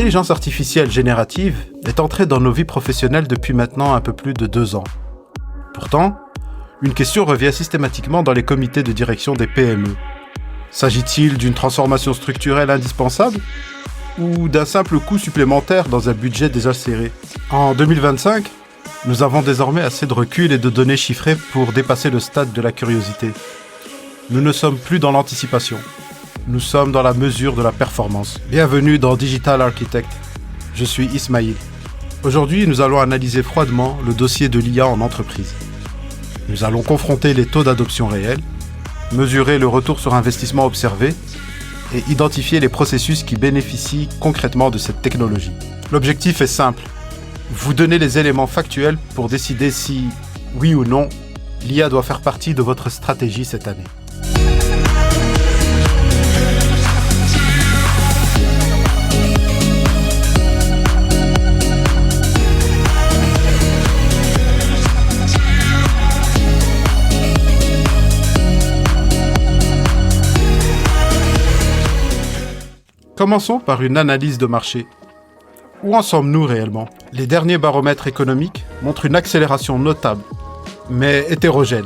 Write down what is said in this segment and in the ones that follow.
L'intelligence artificielle générative est entrée dans nos vies professionnelles depuis maintenant un peu plus de 2 ans. Pourtant, une question revient systématiquement dans les comités de direction des PME. S'agit-il d'une transformation structurelle indispensable ou d'un simple coût supplémentaire dans un budget déjà serré? En 2025, nous avons désormais assez de recul et de données chiffrées pour dépasser le stade de la curiosité. Nous ne sommes plus dans l'anticipation. Nous sommes dans la mesure de la performance. Bienvenue dans Digital Architect. Je suis Ismail. Aujourd'hui, nous allons analyser froidement le dossier de l'IA en entreprise. Nous allons confronter les taux d'adoption réels, mesurer le retour sur investissement observé et identifier les processus qui bénéficient concrètement de cette technologie. L'objectif est simple. Vous donner les éléments factuels pour décider si, oui ou non, l'IA doit faire partie de votre stratégie cette année. Commençons par une analyse de marché. Où en sommes-nous réellement? Les derniers baromètres économiques montrent une accélération notable, mais hétérogène.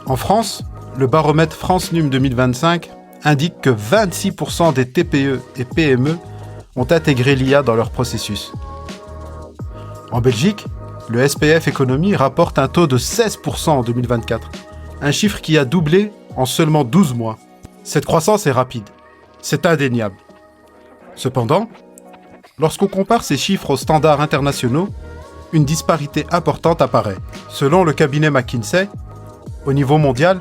En France, le baromètre France Num 2025 indique que 26% des TPE et PME ont intégré l'IA dans leur processus. En Belgique, le SPF Économie rapporte un taux de 16% en 2024, un chiffre qui a doublé en seulement 12 mois. Cette croissance est rapide. C'est indéniable. Cependant, lorsqu'on compare ces chiffres aux standards internationaux, une disparité importante apparaît. Selon le cabinet McKinsey, au niveau mondial,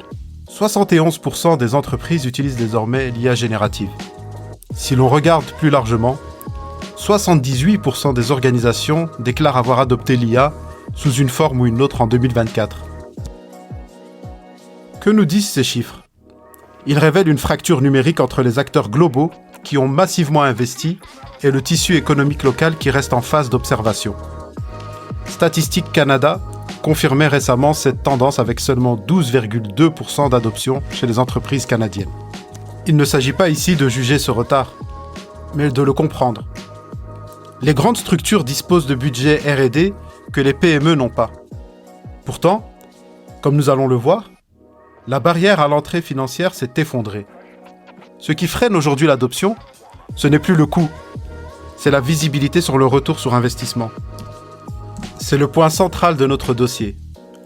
71% des entreprises utilisent désormais l'IA générative. Si l'on regarde plus largement, 78% des organisations déclarent avoir adopté l'IA sous une forme ou une autre en 2024. Que nous disent ces chiffres? Ils révèlent une fracture numérique entre les acteurs globaux qui ont massivement investi et le tissu économique local qui reste en phase d'observation. Statistique Canada confirmait récemment cette tendance avec seulement 12,2% d'adoption chez les entreprises canadiennes. Il ne s'agit pas ici de juger ce retard, mais de le comprendre. Les grandes structures disposent de budgets R&D que les PME n'ont pas. Pourtant, comme nous allons le voir, la barrière à l'entrée financière s'est effondrée. Ce qui freine aujourd'hui l'adoption, ce n'est plus le coût, c'est la visibilité sur le retour sur investissement. C'est le point central de notre dossier,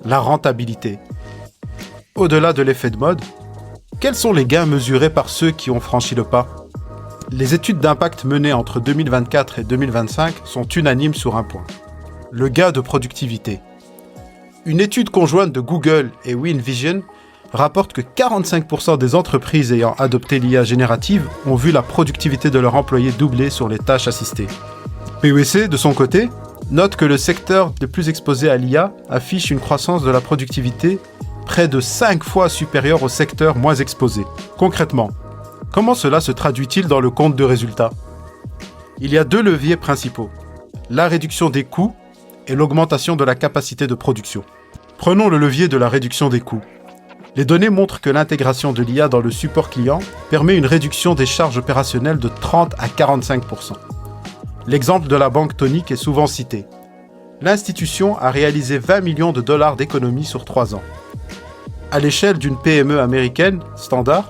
la rentabilité. Au-delà de l'effet de mode, quels sont les gains mesurés par ceux qui ont franchi le pas? Les études d'impact menées entre 2024 et 2025 sont unanimes sur un point, le gain de productivité. Une étude conjointe de Google et WinVision rapporte que 45% des entreprises ayant adopté l'IA générative ont vu la productivité de leurs employés doubler sur les tâches assistées. PwC, de son côté, note que le secteur le plus exposé à l'IA affiche une croissance de la productivité près de 5 fois supérieure au secteur moins exposé. Concrètement, comment cela se traduit-il dans le compte de résultats? Il y a 2 leviers principaux, la réduction des coûts et l'augmentation de la capacité de production. Prenons le levier de la réduction des coûts. Les données montrent que l'intégration de l'IA dans le support client permet une réduction des charges opérationnelles de 30 à 45%. L'exemple de la banque tonique est souvent cité. L'institution a réalisé 20 millions de dollars d'économies sur 3 ans. À l'échelle d'une PME américaine standard,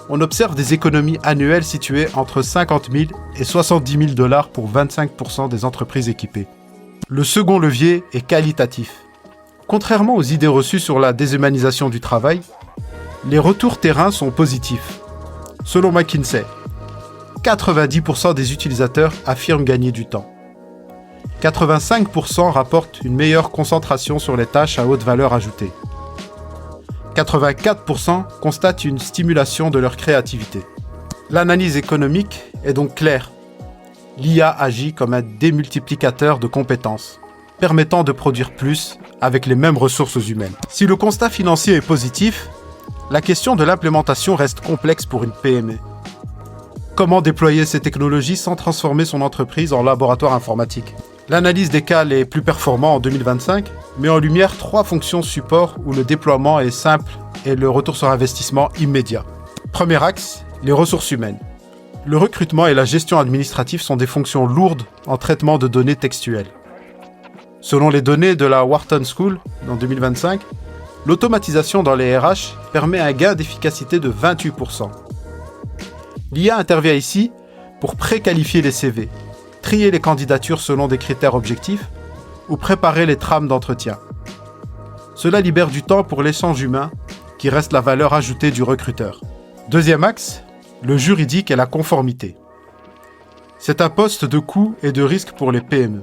on observe des économies annuelles situées entre 50 000 et 70 000 dollars pour 25% des entreprises équipées. Le second levier est qualitatif. Contrairement aux idées reçues sur la déshumanisation du travail, les retours terrain sont positifs. Selon McKinsey, 90% des utilisateurs affirment gagner du temps. 85% rapportent une meilleure concentration sur les tâches à haute valeur ajoutée. 84% constatent une stimulation de leur créativité. L'analyse économique est donc claire. L'IA agit comme un démultiplicateur de compétences, permettant de produire plus avec les mêmes ressources humaines. Si le constat financier est positif, la question de l'implémentation reste complexe pour une PME. Comment déployer ces technologies sans transformer son entreprise en laboratoire informatique? L'analyse des cas les plus performants en 2025 met en lumière 3 fonctions support où le déploiement est simple et le retour sur investissement immédiat. Premier axe, les ressources humaines. Le recrutement et la gestion administrative sont des fonctions lourdes en traitement de données textuelles. Selon les données de la Wharton School en 2025, l'automatisation dans les RH permet un gain d'efficacité de 28%. L'IA intervient ici pour préqualifier les CV, trier les candidatures selon des critères objectifs ou préparer les trames d'entretien. Cela libère du temps pour l'échange humain qui reste la valeur ajoutée du recruteur. Deuxième axe, le juridique et la conformité. C'est un poste de coût et de risque pour les PME.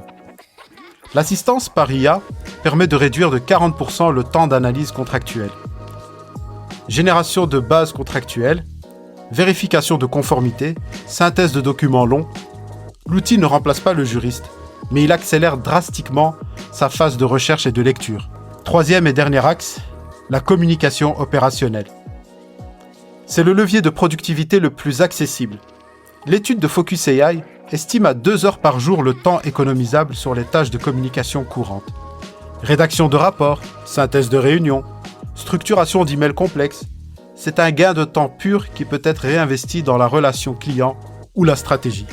L'assistance par IA permet de réduire de 40% le temps d'analyse contractuelle. Génération de bases contractuelles, vérification de conformité, synthèse de documents longs. L'outil ne remplace pas le juriste, mais il accélère drastiquement sa phase de recherche et de lecture. Troisième et dernier axe, la communication opérationnelle. C'est le levier de productivité le plus accessible. L'étude de Focus AI estime à 2 heures par jour le temps économisable sur les tâches de communication courantes. Rédaction de rapports, synthèse de réunions, structuration d'emails complexes, c'est un gain de temps pur qui peut être réinvesti dans la relation client ou la stratégie.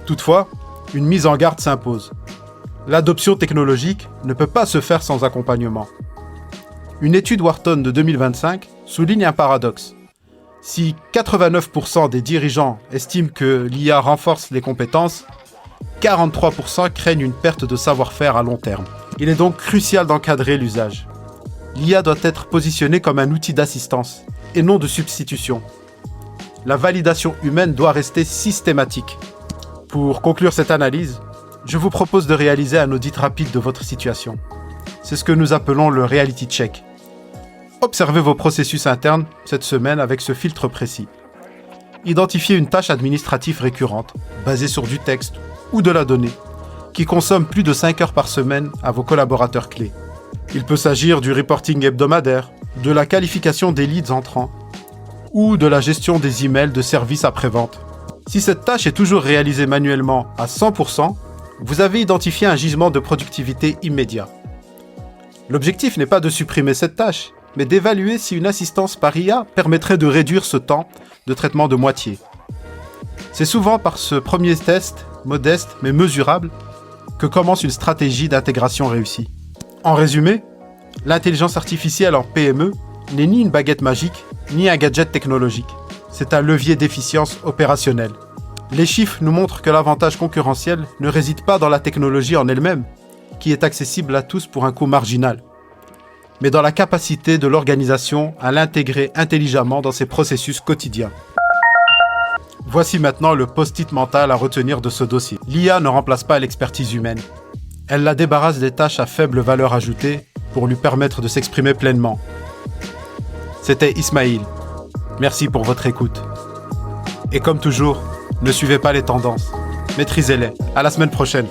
Toutefois, une mise en garde s'impose. L'adoption technologique ne peut pas se faire sans accompagnement. Une étude Wharton de 2025 souligne un paradoxe. Si 89% des dirigeants estiment que l'IA renforce les compétences, 43% craignent une perte de savoir-faire à long terme. Il est donc crucial d'encadrer l'usage. L'IA doit être positionnée comme un outil d'assistance et non de substitution. La validation humaine doit rester systématique. Pour conclure cette analyse, je vous propose de réaliser un audit rapide de votre situation. C'est ce que nous appelons le reality check. Observez vos processus internes cette semaine avec ce filtre précis. Identifiez une tâche administrative récurrente, basée sur du texte ou de la donnée, qui consomme plus de 5 heures par semaine à vos collaborateurs clés. Il peut s'agir du reporting hebdomadaire, de la qualification des leads entrants ou de la gestion des emails de services après-vente. Si cette tâche est toujours réalisée manuellement à 100%, vous avez identifié un gisement de productivité immédiat. L'objectif n'est pas de supprimer cette tâche, mais d'évaluer si une assistance par IA permettrait de réduire ce temps de traitement de moitié. C'est souvent par ce premier test, modeste mais mesurable, que commence une stratégie d'intégration réussie. En résumé, l'intelligence artificielle en PME n'est ni une baguette magique, ni un gadget technologique. C'est un levier d'efficience opérationnelle. Les chiffres nous montrent que l'avantage concurrentiel ne réside pas dans la technologie en elle-même, qui est accessible à tous pour un coût marginal, mais dans la capacité de l'organisation à l'intégrer intelligemment dans ses processus quotidiens. Voici maintenant le post-it mental à retenir de ce dossier. L'IA ne remplace pas l'expertise humaine. Elle la débarrasse des tâches à faible valeur ajoutée pour lui permettre de s'exprimer pleinement. C'était Ismail. Merci pour votre écoute. Et comme toujours, ne suivez pas les tendances. Maîtrisez-les. À la semaine prochaine.